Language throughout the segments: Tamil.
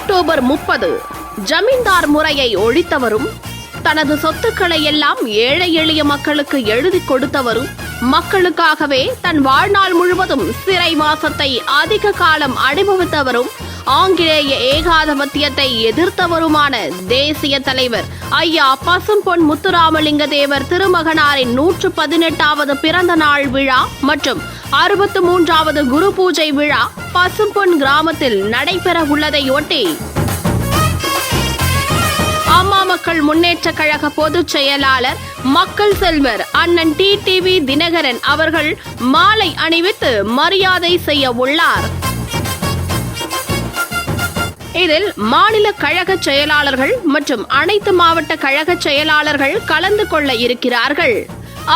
அக்டோபர் 30 ஜமீன்தார் முறையை ஒழித்தவரும் தனது சொத்துக்களை எல்லாம் ஏழை எளிய மக்களுக்கு எழுதி கொடுத்தவரும் மக்களுக்காகவே தன் வாழ்நாள் முழுவதும் சிறைவாசத்தை அதிக காலம் அனுபவித்தவரும் ஆங்கிலேய ஏகாதிபத்தியத்தை எதிர்த்தவருமான தேசிய தலைவர் ஐயா பசும்பொன் முத்துராமலிங்க தேவர் திருமகனாரின் 118வது பிறந்த நாள் விழா மற்றும் 63வது குரு பூஜை விழா பசும்பொன் கிராமத்தில் நடைபெற உள்ளதை ஒட்டி அம்மா மக்கள் முன்னேற்ற கழக பொதுச் செயலாளர் மக்கள் செல்வர் அண்ணன் டிடிவி தினகரன் அவர்கள் மாலை அணிவித்து மரியாதை செய்ய உள்ளார். இதில் மாநில கழக செயலாளர்கள் மற்றும் அனைத்து மாவட்ட கழக செயலாளர்கள் கலந்து கொள்ள இருக்கிறார்கள்.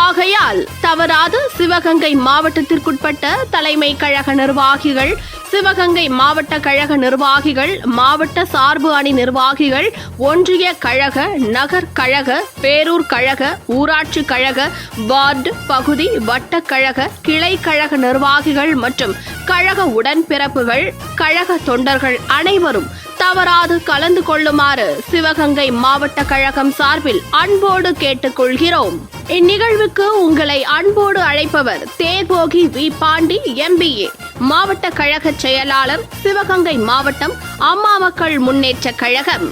ஆகையால் தவறாது சிவகங்கை மாவட்டத்திற்குட்பட்ட தலைமை கழக நிர்வாகிகள், சிவகங்கை மாவட்ட கழக நிர்வாகிகள், மாவட்ட சார்பு அணி நிர்வாகிகள், ஒன்றிய கழக, நகர் கழக, பேரூர் கழக, ஊராட்சி கழக, வார்டு, பகுதி, வட்ட கழக, கிளை கழக நிர்வாகிகள் மற்றும் கழக உடன்பிறப்புகள், கழக தொண்டர்கள் அனைவரும் தவறாது கலந்து கொள்ளுமாறு சிவகங்கை மாவட்ட கழகம் சார்பில் அன்போடு கேட்டுக்கொள்கிறோம். இந்நிகழ்வுக்கு உங்களை அன்போடு அழைப்பவர் தேர்போகி வி பாண்டி MBA, மாவட்ட கழக செயலாளர், சிவகங்கை மாவட்டம் அம்மா மக்கள் முன்னேற்ற கழகம்.